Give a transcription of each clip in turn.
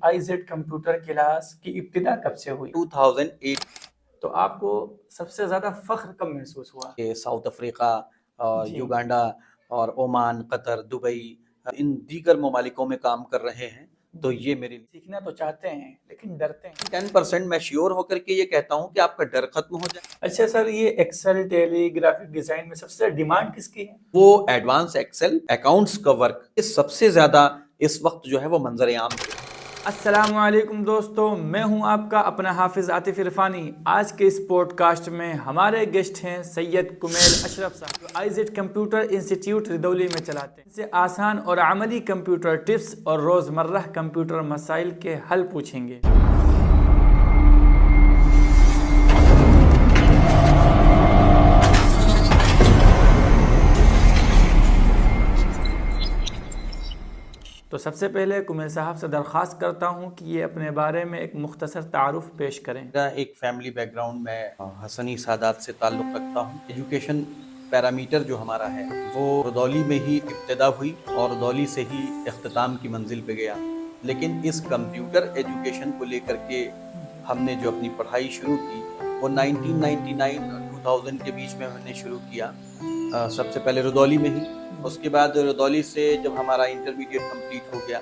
I Z computer class की इब्तिदा कब से हुई? 2008 तो आपको सबसे ज़्यादा फ़ख्र कब महसूस हुआ? के साउथ अफ्रीका, जी। युगांडा और ओमान, कतर, दुबई, इन दीगर ममालिकों में काम कर रहे हैं। तो ये मेरे लिए सीखना तो चाहते हैं लेकिन डरते हैं। 10% मैं श्योर होकर के ये कहता हूँ कि आपका डर खत्म हो जाए। अच्छा सर, ये एक्सेल, टैली, ग्राफिक डिज़ाइन में सबसे ज़्यादा डिमांड किसकी है? वो एडवांस एक्सेल, अकाउंट्स का वर्क, ये सबसे ज्यादा इस वक्त जो है वो मंजर आम है। अस्सलामुअलैकुम दोस्तों, मैं हूं आपका अपना हाफिज़ आतिफ इरफानी। आज के इस पॉडकास्ट में हमारे गेस्ट हैं सैयद कुमैल अशरफ साहब, जो आई जेड कंप्यूटर इंस्टीट्यूट रिदौली में चलाते हैं। इनसे आसान और अमली कंप्यूटर टिप्स और रोज़मर्रा कंप्यूटर मसाइल के हल पूछेंगे। तो सबसे पहले कुमैल साहब से दरख्वास्त करता हूं कि ये अपने बारे में एक मुख्तसर तारुफ पेश करें। मेरा एक फैमिली बैकग्राउंड में हसनी सादात से ताल्लुक़ रखता हूँ। एजुकेशन पैरामीटर जो हमारा है वो रुदौली में ही इब्तिदा हुई और रुदौली से ही इख्तिताम की मंजिल पे गया। लेकिन इस कंप्यूटर एजुकेशन को लेकर के हमने जो अपनी पढ़ाई शुरू की वो 1999 और 2000 के बीच में हमने शुरू किया। सबसे पहले रुदौली में ही, उसके बाद रुदौली से जब हमारा इंटरमीडिएट कंप्लीट हो गया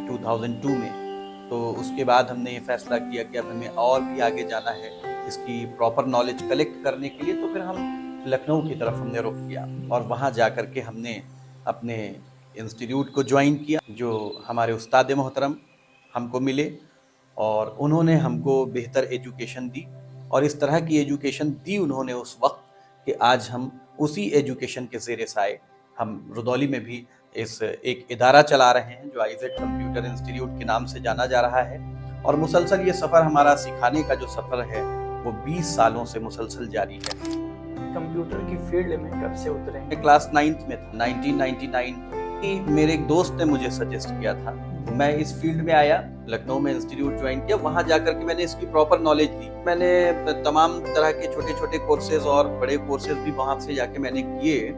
2002 में, तो उसके बाद हमने ये फैसला किया कि अब हमें और भी आगे जाना है इसकी प्रॉपर नॉलेज कलेक्ट करने के लिए। तो फिर हम लखनऊ की तरफ हमने रुख किया और वहाँ जा कर के हमने अपने इंस्टीट्यूट को ज्वाइन किया। जो हमारे उस्ताद मोहतरम हमको मिले और उन्होंने हमको बेहतर एजुकेशन दी और इस तरह की एजुकेशन दी उन्होंने उस वक्त कि आज हम उसी एजुकेशन के ज़ेरे साए हम रुदौली में भी इस एक इदारा चला रहे हैं जो आई जेड कंप्यूटर इंस्टीट्यूट के नाम से जाना जा रहा है। और मुसलसल ये सफ़र हमारा सिखाने का जो सफ़र है वो 20 सालों से मुसलसल जारी है। कंप्यूटर की फील्ड में कब से उतरे? मैं क्लास 9th में था 1999 कि मेरे एक दोस्त ने मुझे सजेस्ट किया था। मैं इस फील्ड में आया, लखनऊ में इंस्टीट्यूट ज्वाइन किया, वहाँ जाकर के मैंने इसकी प्रॉपर नॉलेज ली। मैंने तमाम तरह के छोटे छोटे कोर्सेज और बड़े कोर्सेज भी वहाँ से जाके मैंने किए।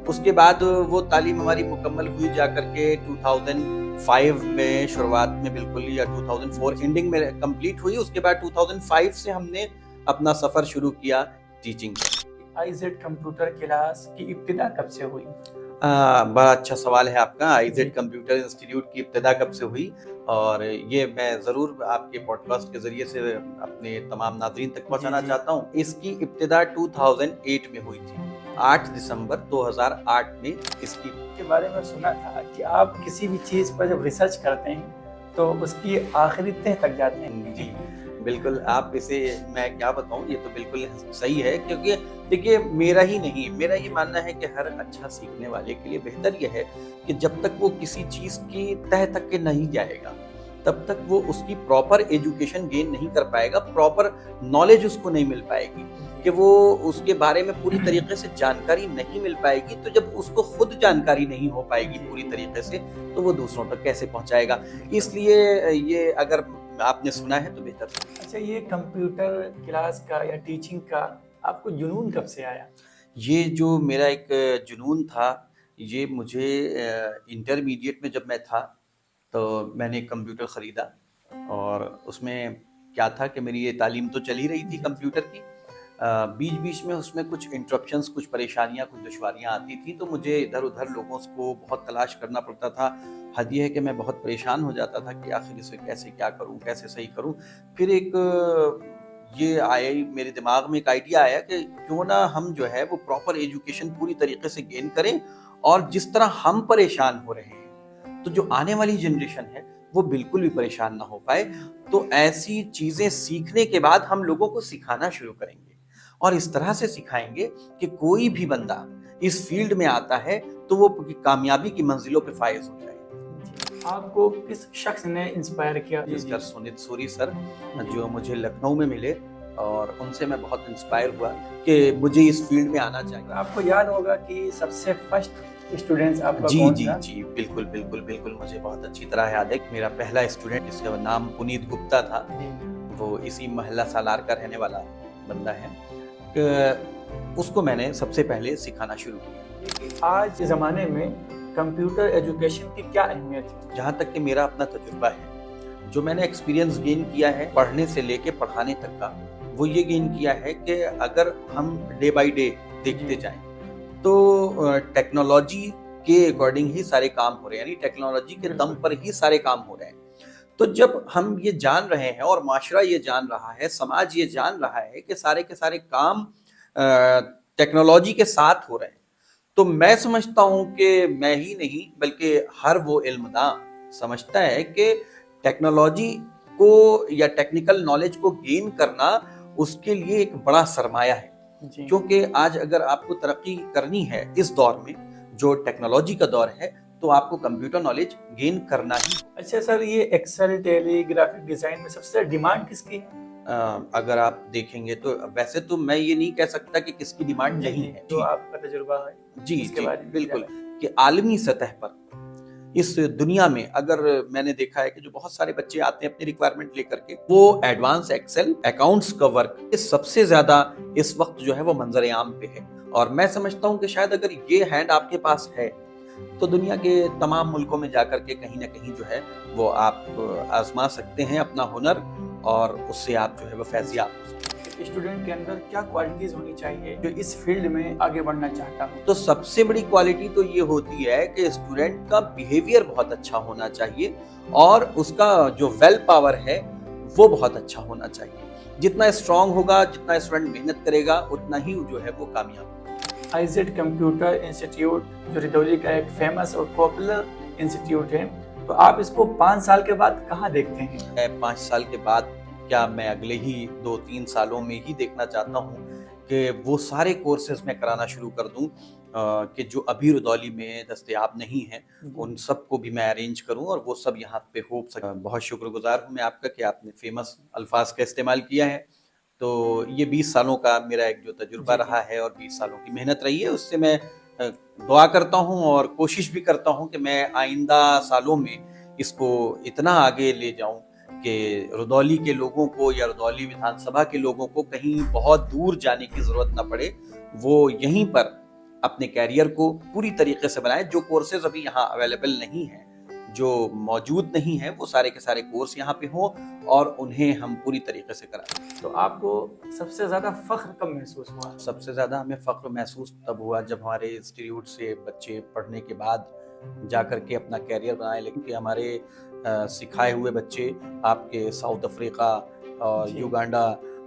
उसके बाद वो तालीम हमारी मुकम्मल हुई जाकर के 2005 में शुरुआत में बिल्कुल, या 2004 एंडिंग में कंप्लीट हुई। उसके बाद 2005 से हमने अपना सफ़र शुरू किया टीचिंग का। आई जेड कंप्यूटर क्लास की इब्तिदा कब से हुई? बड़ा अच्छा सवाल है आपका। आई जेड कंप्यूटर इंस्टीट्यूट की इब्तिदा कब से हुई, और ये मैं ज़रूर आपके पॉडकास्ट के ज़रिए से अपने तमाम नाज़रीन तक पहुंचाना चाहता हूँ। इसकी इब्तिदा 2008 में हुई थी। 8 दिसंबर 2008 में इसकी के बारे में सुना था कि आप किसी भी चीज़ पर जब रिसर्च करते हैं तो उसकी आखिरी तह तक जाते हैं। जी बिल्कुल, आप इसे मैं क्या बताऊं, ये तो बिल्कुल सही है। क्योंकि देखिए, मेरा ही नहीं, मेरा ये मानना है कि हर अच्छा सीखने वाले के लिए बेहतर यह है कि जब तक वो किसी चीज़ की तह तक के नहीं जाएगा तब तक वो उसकी प्रॉपर एजुकेशन गेन नहीं कर पाएगा, प्रॉपर नॉलेज उसको नहीं मिल पाएगी, कि वो उसके बारे में पूरी तरीके से जानकारी नहीं मिल पाएगी। तो जब उसको खुद जानकारी नहीं हो पाएगी पूरी तरीके से, तो वो दूसरों तक कैसे पहुंचाएगा। इसलिए ये अगर आपने सुना है तो बेहतर। अच्छा, ये कंप्यूटर क्लास का या टीचिंग का आपको जुनून कब से आया? ये जो मेरा एक जुनून था, ये मुझे इंटरमीडिएट में जब मैं था तो मैंने एक कंप्यूटर ख़रीदा, और उसमें क्या था कि मेरी ये तालीम तो चल ही रही थी कंप्यूटर की। बीच बीच में उसमें कुछ इंटरप्शंस, कुछ परेशानियां, कुछ दुश्वारियां आती थी, तो मुझे इधर उधर लोगों को बहुत तलाश करना पड़ता था। हद ये है कि मैं बहुत परेशान हो जाता था कि आखिर इसे कैसे क्या करूं, कैसे सही करूं। फिर एक ये आया मेरे दिमाग में, एक आइडिया आया कि क्यों ना हम जो है वो प्रॉपर एजुकेशन पूरी तरीके से गेन करें, और जिस तरह हम परेशान हो रहे हैं तो जो आने वाली जनरेशन है वो बिल्कुल भी परेशान ना हो पाए। तो ऐसी चीज़ें सीखने के बाद हम लोगों को सिखाना शुरू करेंगे, और इस तरह से सिखाएंगे कि कोई भी बंदा इस फील्ड में आता है तो वो कामयाबी की मंजिलों पे फायज हो जाए। आपको किस शख्स ने इंस्पायर किया? मिस्टर सुनीत सूरी सर, जो मुझे लखनऊ में मिले, और उनसे मैं बहुत इंस्पायर हुआ कि मुझे इस फील्ड में आना चाहिए। आपको याद होगा कि सबसे फर्स्ट स्टूडेंट्स आपका जी कौन जी था? जी बिल्कुल बिल्कुल बिल्कुल, मुझे बहुत अच्छी तरह याद है। मेरा पहला स्टूडेंट, जिसका नाम पुनीत गुप्ता था, वो इसी मोहल्ला सालार का रहने वाला बंदा है, उसको मैंने सबसे पहले सिखाना शुरू किया। आज के ज़माने में कंप्यूटर एजुकेशन की क्या अहमियत है? जहाँ तक कि मेरा अपना तजुर्बा है, जो मैंने एक्सपीरियंस गेन किया है पढ़ने से लेके पढ़ाने तक का, वो ये गेन किया है कि अगर हम डे बाय डे देखते जाएं तो टेक्नोलॉजी के अकॉर्डिंग ही सारे काम हो रहे हैं, यानी टेक्नोलॉजी के दम पर ही सारे काम हो रहे हैं। तो जब हम ये जान रहे हैं और माशरा ये जान रहा है, समाज ये जान रहा है कि सारे के सारे काम टेक्नोलॉजी के साथ हो रहे हैं, तो मैं समझता हूँ कि मैं ही नहीं बल्कि हर वो इल्मदां समझता है कि टेक्नोलॉजी को या टेक्निकल नॉलेज को गेन करना उसके लिए एक बड़ा सरमाया है। क्योंकि आज अगर आपको तरक्की करनी है इस दौर में जो टेक्नोलॉजी का दौर है, तो आपको कंप्यूटर नॉलेज गेन करना ही। अच्छा सर, ये एक्सेल, टैली, ग्राफिक डिजाइन में सबसे डिमांड किसकी है? अगर आप देखेंगे तो वैसे तो मैं ये नहीं कह सकता कि किसकी डिमांड नहीं है, जो आपका तजुर्बा है जी बिल्कुल, कि आलमी सतह पर इस दुनिया में अगर मैंने देखा है कि जो बहुत सारे बच्चे आते हैं अपनी रिक्वायरमेंट लेकर के, वो एडवांस एक्सेल, अकाउंट्स का वर्क सबसे ज्यादा इस वक्त जो है वो मंजर आम पे है। और मैं समझता हूँ कि शायद अगर ये हैंड आपके पास है तो दुनिया के तमाम मुल्कों में जाकर के कहीं ना कहीं जो है वो आप आजमा सकते हैं अपना हुनर, और उससे आप जो है वो फैजियाब। स्टूडेंट के अंदर क्या क्वालिटीज होनी चाहिए जो इस फील्ड में आगे बढ़ना चाहता हूँ? तो सबसे बड़ी क्वालिटी तो ये होती है कि स्टूडेंट का बिहेवियर बहुत अच्छा होना चाहिए और उसका जो वेल पावर है वो बहुत अच्छा होना चाहिए। जितना स्ट्रांग होगा, जितना स्टूडेंट मेहनत करेगा, उतना ही जो है वो कामयाब होगा। आईजेड कंप्यूटर इंस्टीट्यूट जो रदौली का एक फेमस और पॉपुलर इंस्टीट्यूट है, तो आप इसको 5 साल के बाद कहाँ देखते हैं? 5 साल के बाद क्या, मैं अगले ही 2-3 सालों में ही देखना चाहता हूँ कि वो सारे कोर्सेज मैं कराना शुरू कर दूँ कि जो अभी रदौली में दस्तयाब नहीं हैं, उन सब को भी मैं अरेंज करूँ और वो सब यहाँ पे हो सके। बहुत शुक्रगुजार हूँ मैं आपका कि आपने फेमस अल्फाज का इस्तेमाल किया है। तो ये 20 सालों का मेरा एक जो तजुर्बा रहा है और 20 सालों की मेहनत रही है, उससे मैं दुआ करता हूँ और कोशिश भी करता हूँ कि मैं आइंदा सालों में इसको इतना आगे ले जाऊँ कि रदौली के लोगों को या रदौली विधानसभा के लोगों को कहीं बहुत दूर जाने की ज़रूरत ना पड़े, वो यहीं पर अपने कैरियर को पूरी तरीके से बनाएं। जो कोर्सेज अभी यहाँ अवेलेबल नहीं हैं, जो मौजूद नहीं है, वो सारे के सारे कोर्स यहाँ पे हों और उन्हें हम पूरी तरीके से कराएं। तो आपको सबसे ज़्यादा फ़ख्र कब महसूस हुआ? सबसे ज़्यादा हमें फ़ख्र महसूस तब हुआ जब हमारे इंस्टीट्यूट से बच्चे पढ़ने के बाद जा कर के अपना कैरियर बनाए। लेकिन हमारे सिखाए हुए बच्चे आपके साउथ अफ्रीका और युगांडा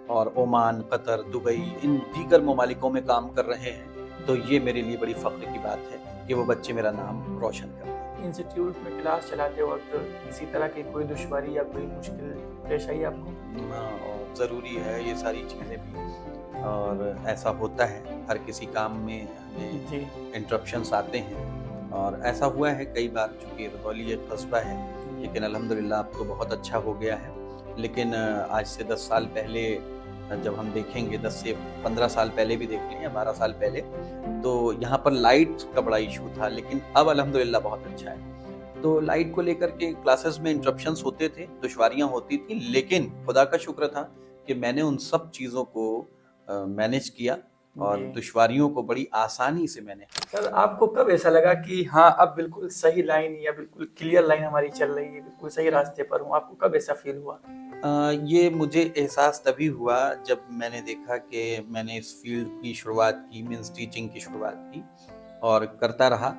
और ओमान, कतर, दुबई, इन दीगर ममालिकों में काम कर रहे हैं। तो ये मेरे लिए बड़ी फ़ख्र की बात है कि वो बच्चे मेरा नाम रोशन कर रहे हैं। इंस्टीट्यूट में क्लास चलाते वक्त किसी तरह की कोई दुश्वारी या कोई मुश्किल पेश आई आपको? ज़रूरी है ये सारी चीज़ें भी, और ऐसा होता है हर किसी काम में हमें इंटरप्शंस आते हैं, और ऐसा हुआ है कई बार। चूँकि रदौली एक कस्बा है, लेकिन अल्हम्दुलिल्लाह अब तो बहुत अच्छा हो गया है। लेकिन आज से 10 साल पहले जब हम देखेंगे, 10 से 15 साल पहले भी देख लें या 12 साल पहले, तो यहाँ पर लाइट का बड़ा इशू था, लेकिन अब अल्हम्दुलिल्लाह बहुत अच्छा है। तो लाइट को लेकर के क्लासेस में इंटरप्शंस होते थे, दुश्वारियाँ होती थी, लेकिन खुदा का शुक्र था कि मैंने उन सब चीज़ों को मैनेज किया और दुश्वारियों को बड़ी आसानी से मैंने। सर, आपको कब ऐसा लगा कि हाँ अब बिल्कुल सही लाइन या बिल्कुल क्लियर लाइन हमारी चल रही है, बिल्कुल सही रास्ते पर हूँ? आपको कब ऐसा फील हुआ? ये मुझे एहसास तभी हुआ जब मैंने देखा कि मैंने इस फील्ड की शुरुआत की, मीन्स टीचिंग की शुरुआत की, और करता रहा।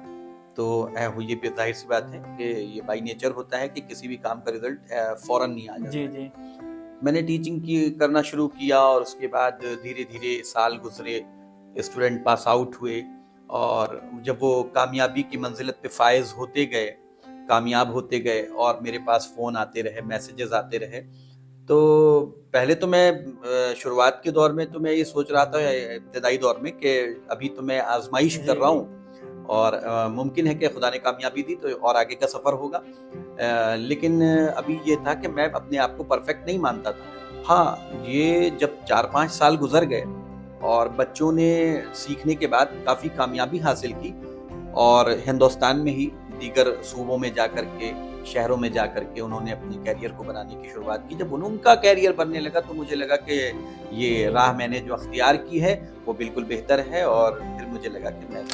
तो ये भी जाहिर सी बात है कि ये बाई नेचर होता है कि किसी भी काम का रिजल्ट फौरन नहीं आ जाता। जी। मैंने टीचिंग करना शुरू किया और उसके बाद धीरे धीरे साल गुजरे, स्टूडेंट पास आउट हुए, और जब वो कामयाबी की मंजिलत पे फायज होते गए, कामयाब होते गए, और मेरे पास फ़ोन आते रहे, मैसेजेस आते रहे, तो पहले तो मैं शुरुआत के दौर में तो मैं ये सोच रहा था, इब्तदाई दौर में, कि अभी तो मैं आजमाइश कर रहा हूँ और मुमकिन है कि खुदा ने कामयाबी दी तो और आगे का सफ़र होगा। लेकिन अभी ये था कि मैं अपने आप को परफेक्ट नहीं मानता था। हाँ, ये जब 4-5 साल गुजर गए और बच्चों ने सीखने के बाद काफ़ी कामयाबी हासिल की, और हिंदुस्तान में ही दीगर सूबों में जाकर के, शहरों में जाकर के उन्होंने अपने कैरियर को बनाने की शुरुआत की। जब उनका कैरियर बनने लगा तो मुझे लगा कि ये राह मैंने जो अख्तियार की है वो बिल्कुल बेहतर है, और फिर मुझे लगा कि मैं।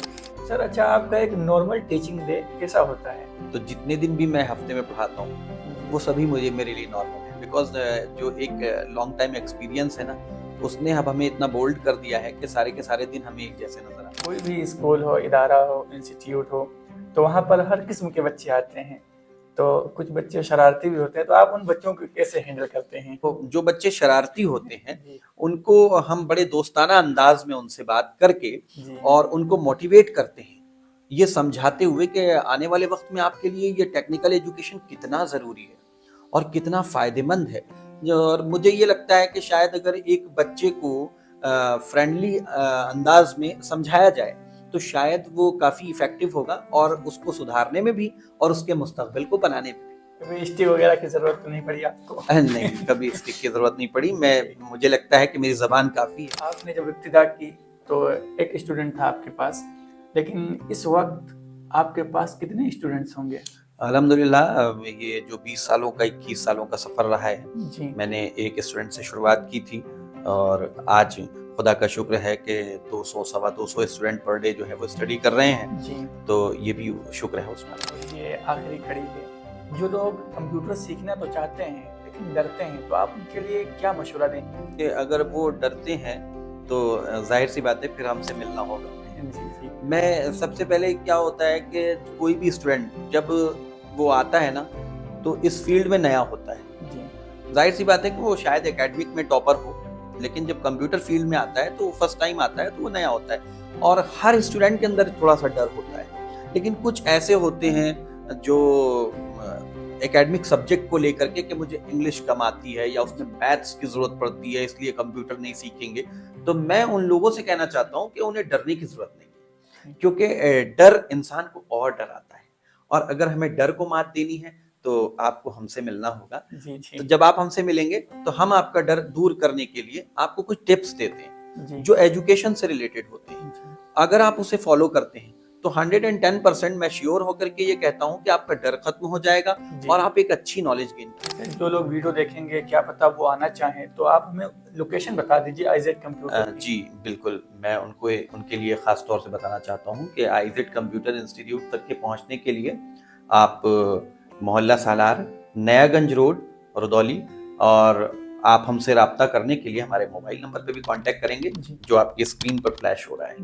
सर, अच्छा, आपका एक नॉर्मल टीचिंग डे कैसा होता है? तो जितने दिन भी मैं हफ्ते में पढ़ाता हूँ وہ سبھی مجھے میرے لیے نارمل ہے، بیکاز جو ایک لانگ ٹائم ایکسپیرینس ہے نا، اس نے اب ہمیں اتنا بولڈ کر دیا ہے کہ سارے کے سارے دن ہمیں ایک جیسے نظر آتے ہیں۔ کوئی بھی اسکول ہو، ادارہ ہو، انسٹیٹیوٹ ہو، تو وہاں پر ہر قسم کے بچے آتے ہیں، تو کچھ بچے شرارتی بھی ہوتے ہیں، تو آپ ان بچوں کو کیسے ہینڈل کرتے ہیں؟ تو جو بچے شرارتی ہوتے ہیں جی ان کو ہم بڑے دوستانہ انداز میں ان سے بات کر کے جی اور ان کو موٹیویٹ کرتے ہیں، یہ سمجھاتے ہوئے کہ آنے والے وقت میں آپ کے لیے یہ ٹیکنیکل ایجوکیشن کتنا ضروری ہے اور کتنا فائدہ مند ہے۔ اور مجھے یہ لگتا ہے کہ شاید اگر ایک بچے کو فرینڈلی انداز میں سمجھایا جائے تو شاید وہ کافی افیکٹو ہوگا، اور اس کو سدھارنے میں بھی اور اس کے مستقبل کو بنانے میں بھی۔ کبھی اسٹک وغیرہ کی ضرورت تو نہیں پڑی آپ کو؟ نہیں، کبھی اسٹک کی ضرورت نہیں پڑی، مجھے لگتا ہے کہ میری زبان کافی ہے۔ آپ نے جب ابتدا کی تو ایک اسٹوڈنٹ تھا آپ کے پاس، لیکن اس وقت آپ کے پاس کتنے اسٹوڈنٹس ہوں گے؟ الحمدللہ یہ جو 20 سالوں کا 21 سالوں کا سفر رہا ہے، جی میں نے ایک اسٹوڈنٹ سے شروعات کی تھی، اور آج خدا کا شکر ہے کہ 200 سوا 200 اسٹوڈنٹ پر ڈے جو ہے وہ اسٹڈی کر رہے ہیں، جی تو یہ بھی شکر ہے اس میں۔ یہ آخری کڑی ہے، جو لوگ کمپیوٹر سیکھنا تو چاہتے ہیں لیکن ڈرتے ہیں، تو آپ ان کے لیے کیا مشورہ دیں گے؟ کہ اگر وہ ڈرتے ہیں تو ظاہر سی بات ہے پھر ہم سے ملنا ہوگا۔ جی جی میں سب سے پہلے کیا ہوتا ہے کہ کوئی بھی اسٹوڈنٹ جب وہ آتا ہے نا تو اس فیلڈ میں نیا ہوتا ہے، جی ظاہر سی بات ہے کہ وہ شاید اکیڈمک میں ٹاپر ہو، لیکن جب کمپیوٹر فیلڈ میں آتا ہے تو فرسٹ ٹائم آتا ہے تو وہ نیا ہوتا ہے، اور ہر اسٹوڈنٹ کے اندر تھوڑا سا ڈر ہوتا ہے، لیکن کچھ ایسے ہوتے ہیں جو اکیڈمک سبجیکٹ کو لے کر کے کہ مجھے انگلش کم آتی ہے یا اس میں میتھس کی ضرورت پڑتی ہے اس لیے کمپیوٹر نہیں سیکھیں گے، تو میں ان لوگوں سے کہنا چاہتا ہوں کہ انہیں ڈرنے کی ضرورت نہیں، کیونکہ ڈر انسان کو اور ڈراتا ہے، اور اگر ہمیں ڈر کو مات دینی ہے تو آپ کو ہم سے ملنا ہوگا۔ جی جی تو جب آپ ہم سے ملیں گے تو ہم آپ کا ڈر دور کرنے کے لیے آپ کو کچھ ٹپس دیتے ہیں جی جو ایجوکیشن سے ریلیٹڈ ہوتے ہیں، اگر آپ اسے فالو کرتے ہیں تو 110% میں شیور ہو کر کے یہ کہتا ہوں کہ آپ کا ڈر ختم ہو جائے گا جی اور آپ ایک اچھی نالج گین کریں گے۔ جو لوگ ویڈیو دیکھیں گے کیا پتا وہ آنا چاہیں، تو آپ ہمیں لوکیشن بتا دیجیے آئیزیڈ کمپیوٹر کی۔ جی بالکل، میں ان کے لیے خاص طور سے بتانا چاہتا ہوں کہ آئیزیڈ کمپیوٹر انسٹیٹیوٹ تک کے پہنچنے کے لیے آپ محلہ سالار، نیا گنج روڈ، رودولی، اور آپ ہم سے رابطہ کرنے کے لیے ہمارے موبائل نمبر پہ بھی کانٹیکٹ کریں گے جو آپ کی اسکرین پر فلیش ہو رہا ہے۔